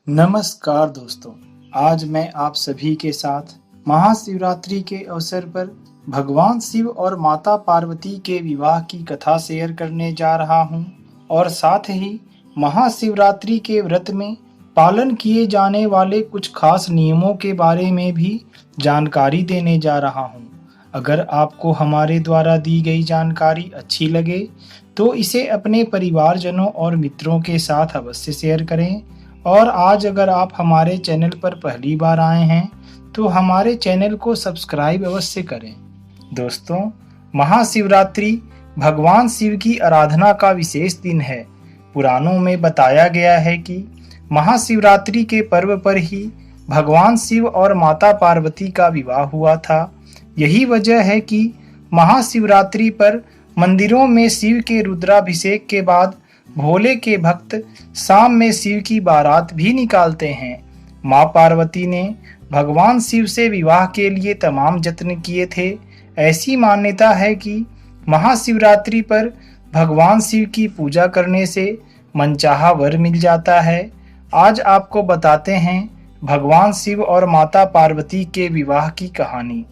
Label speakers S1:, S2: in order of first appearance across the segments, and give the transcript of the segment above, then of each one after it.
S1: नमस्कार दोस्तों। आज मैं आप सभी के साथ महाशिवरात्रि के अवसर पर भगवान शिव और माता पार्वती के विवाह की कथा शेयर करने जा रहा हूं और साथ ही महाशिवरात्रि के व्रत में पालन किए जाने वाले कुछ खास नियमों के बारे में भी जानकारी देने जा रहा हूं। अगर आपको हमारे द्वारा दी गई जानकारी अच्छी लगे तो इसे अपने परिवारजनों और मित्रों के साथ अवश्य शेयर करें। और आज अगर आप हमारे चैनल पर पहली बार आए हैं तो हमारे चैनल को सब्सक्राइब अवश्य करें। दोस्तों, महाशिवरात्रि भगवान शिव की आराधना का विशेष दिन है। पुराणों में बताया गया है कि महाशिवरात्रि के पर्व पर ही भगवान शिव और माता पार्वती का विवाह हुआ था। यही वजह है कि महाशिवरात्रि पर मंदिरों में शिव के रुद्राभिषेक के बाद भोले के भक्त शाम में शिव की बारात भी निकालते हैं। माँ पार्वती ने भगवान शिव से विवाह के लिए तमाम यत्न किए थे। ऐसी मान्यता है कि महाशिवरात्रि पर भगवान शिव की पूजा करने से मनचाहा वर मिल जाता है। आज आपको बताते हैं भगवान शिव और माता पार्वती के विवाह की कहानी।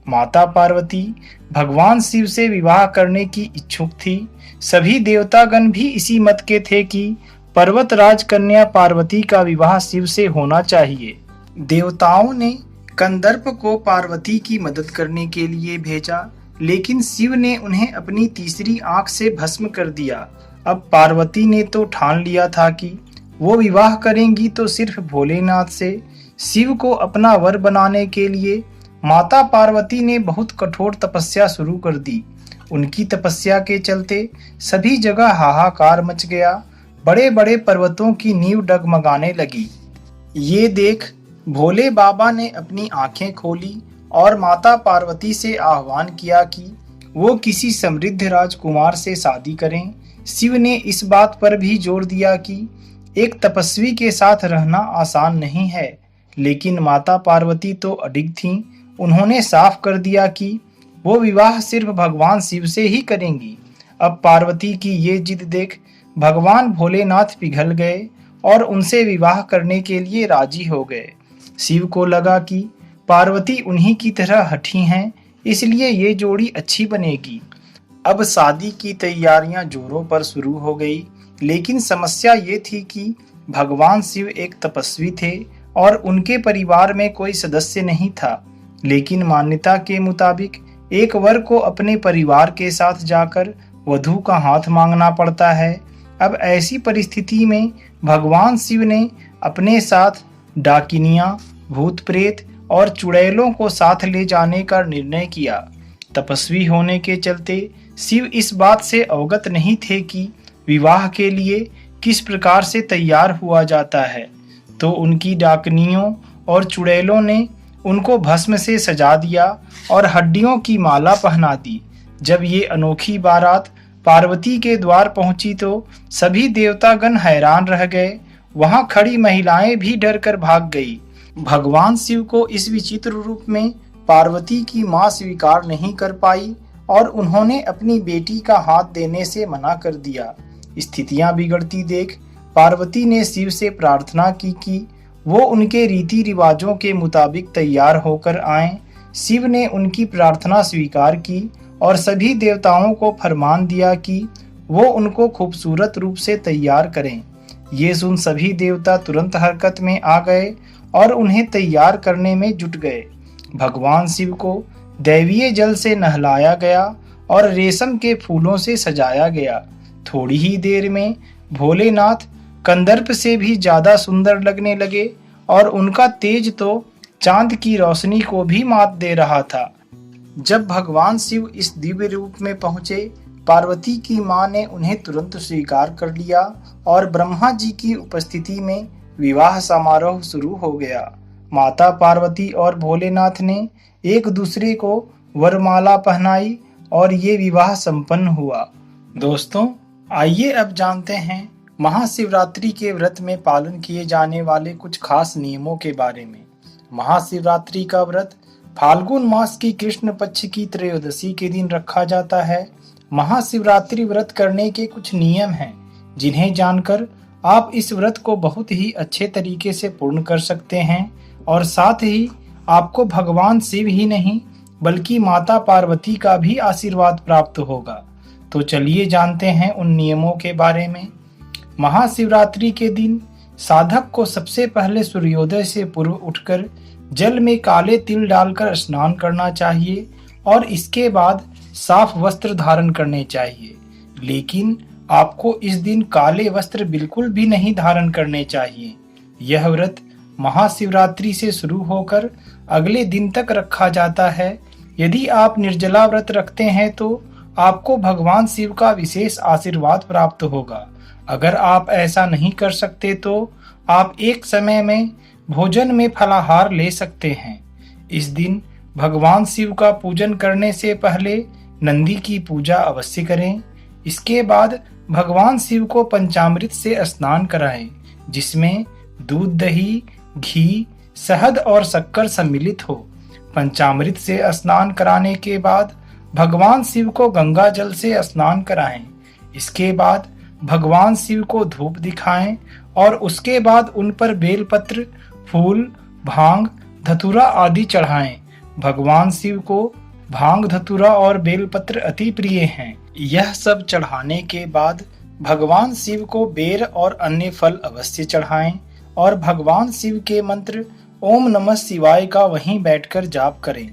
S1: माता पार्वती भगवान शिव से विवाह करने की इच्छुक थी। सभी देवतागण भी इसी मत के थे कि पर्वतराज कन्या पार्वती का विवाह शिव से होना चाहिए। देवताओं ने कंदर्प को पार्वती की मदद करने के लिए भेजा, लेकिन शिव ने उन्हें अपनी तीसरी आंख से भस्म कर दिया। अब पार्वती ने तो ठान लिया था कि वो विवाह करेंगी तो सिर्फ भोलेनाथ से। शिव को अपना वर बनाने के लिए माता पार्वती ने बहुत कठोर तपस्या शुरू कर दी। उनकी तपस्या के चलते सभी जगह हाहाकार मच गया। बड़े बड़े पर्वतों की नींव डगमगाने लगी। ये देख भोले बाबा ने अपनी आंखें खोली और माता पार्वती से आह्वान किया कि वो किसी समृद्ध राजकुमार से शादी करें। शिव ने इस बात पर भी जोर दिया कि एक तपस्वी के साथ रहना आसान नहीं है, लेकिन माता पार्वती तो अडिग थीं। उन्होंने साफ कर दिया कि वो विवाह सिर्फ भगवान शिव से ही करेंगी। अब पार्वती की ये जिद देख भगवान भोलेनाथ पिघल गए और उनसे विवाह करने के लिए राजी हो गए। शिव को लगा कि पार्वती उन्हीं की तरह हठी हैं, इसलिए ये जोड़ी अच्छी बनेगी। अब शादी की तैयारियां जोरों पर शुरू हो गई, लेकिन समस्या ये थी कि भगवान शिव एक तपस्वी थे और उनके परिवार में कोई सदस्य नहीं था। लेकिन मान्यता के मुताबिक एक वर को अपने परिवार के साथ जाकर वधू का हाथ मांगना पड़ता है। अब ऐसी परिस्थिति में भगवान शिव ने अपने साथ डाकिनियां, भूत प्रेत और चुड़ैलों को साथ ले जाने का निर्णय किया। तपस्वी होने के चलते शिव इस बात से अवगत नहीं थे कि विवाह के लिए किस प्रकार से तैयार हुआ जाता है, तो उनकी डाकनियों और चुड़ैलों ने उनको भस्म से सजा दिया और हड्डियों की माला पहना दी। जब ये अनोखी बारात पार्वती के द्वार पहुंची तो सभी देवतागण हैरान रह गए। वहां खड़ी महिलाएं भी डर कर भाग गई। भगवान शिव को इस विचित्र रूप में पार्वती की मां स्वीकार नहीं कर पाई और उन्होंने अपनी बेटी का हाथ देने से मना कर दिया। स्थितियां बिगड़ती देख पार्वती ने शिव से प्रार्थना की कि वो उनके रीति रिवाजों के मुताबिक तैयार होकर आएं। शिव ने उनकी प्रार्थना स्वीकार की और सभी देवताओं को फरमान दिया कि वो उनको खूबसूरत रूप से तैयार करें। ये सुन सभी देवता तुरंत हरकत में आ गए और उन्हें तैयार करने में जुट गए। भगवान शिव को दैवीय जल से नहलाया गया और रेशम के फूलों से सजाया गया। थोड़ी ही देर में भोलेनाथ कंदर्प से भी ज्यादा सुंदर लगने लगे और उनका तेज तो चांद की रोशनी को भी मात दे रहा था। जब भगवान शिव इस दिव्य रूप में पहुंचे, पार्वती की मां ने उन्हें तुरंत स्वीकार कर लिया और ब्रह्मा जी की उपस्थिति में विवाह समारोह शुरू हो गया। माता पार्वती और भोलेनाथ ने एक दूसरे को वरमाला पहनाई और ये विवाह संपन्न हुआ। दोस्तों, आइए अब जानते हैं महाशिवरात्रि के व्रत में पालन किए जाने वाले कुछ खास नियमों के बारे में। महाशिवरात्रि का व्रत फाल्गुन मास की कृष्ण पक्ष की त्रयोदशी के दिन रखा जाता है। महाशिवरात्रि व्रत करने के कुछ नियम हैं, जिन्हें जानकर आप इस व्रत को बहुत ही अच्छे तरीके से पूर्ण कर सकते हैं और साथ ही आपको भगवान शिव ही नहीं बल्कि माता पार्वती का भी आशीर्वाद प्राप्त होगा। तो चलिए जानते हैं उन नियमों के बारे में। महाशिवरात्रि के दिन साधक को सबसे पहले सूर्योदय से पूर्व उठकर जल में काले तिल डालकर स्नान करना चाहिए और इसके बाद साफ वस्त्र धारण करने चाहिए। लेकिन आपको इस दिन काले वस्त्र बिल्कुल भी नहीं धारण करने चाहिए। यह व्रत महाशिवरात्रि से शुरू होकर अगले दिन तक रखा जाता है। यदि आप निर्जला व्रत रखते हैं तो आपको भगवान शिव का विशेष आशीर्वाद प्राप्त होगा। अगर आप ऐसा नहीं कर सकते तो आप एक समय में भोजन में फलाहार ले सकते हैं। इस दिन भगवान शिव का पूजन करने से पहले नंदी की पूजा अवश्य करें। इसके बाद भगवान शिव को पंचामृत से स्नान कराएं, जिसमें दूध, दही, घी, शहद और शक्कर सम्मिलित हो। पंचामृत से स्नान कराने के बाद भगवान शिव को गंगा जल से स्नान कराएं। इसके बाद भगवान शिव को धूप दिखाएं और उसके बाद उन पर बेलपत्र, फूल, भांग, धतूरा आदि चढ़ाएं। भगवान शिव को भांग, धतूरा और बेलपत्र अति प्रिय हैं। यह सब चढ़ाने के बाद भगवान शिव को बेर और अन्य फल अवश्य चढ़ाएं और भगवान शिव के मंत्र ओम नमः शिवाय का वहीं बैठकर जाप करें।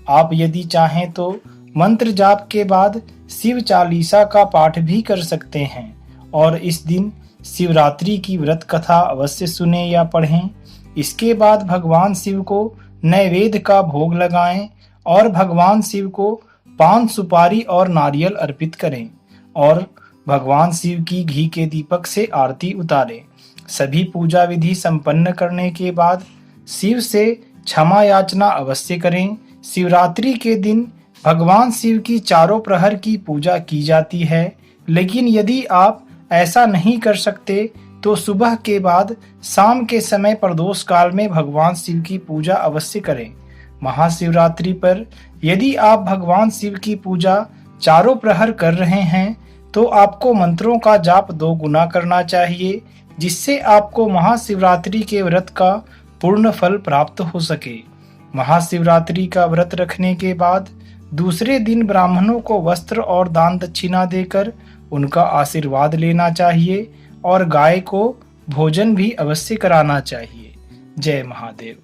S1: आप यदि चाहें तो मंत्र जाप के बाद शिव चालीसा का पाठ भी कर सकते हैं और इस दिन शिवरात्रि की व्रत कथा अवश्य सुने या पढ़ें। इसके बाद भगवान शिव को नैवेद्य का भोग लगाएं और भगवान शिव को पान, सुपारी और नारियल अर्पित करें और भगवान शिव की घी के दीपक से आरती उतारें। सभी पूजा विधि संपन्न करने के बाद शिव से क्षमा याचना अवश्य करें। शिवरात्रि के दिन भगवान शिव की चारों प्रहर की पूजा की जाती है, लेकिन यदि आप ऐसा नहीं कर सकते तो सुबह के बाद शाम के समय प्रदोष काल में भगवान शिव की पूजा अवश्य करें। महाशिवरात्रि पर यदि आप भगवान शिव की पूजा चारों प्रहर कर रहे हैं तो आपको मंत्रों का जाप 2 गुना करना चाहिए, जिससे आपको महाशिवरात्रि के व्रत का पूर्ण फल प्राप्त हो सके। महाशिवरात्रि का व्रत रखने के बाद दूसरे दिन ब्राह्मणों को वस्त्र और दान दक्षिणा देकर उनका आशीर्वाद लेना चाहिए और गाय को भोजन भी अवश्य कराना चाहिए। जय महादेव।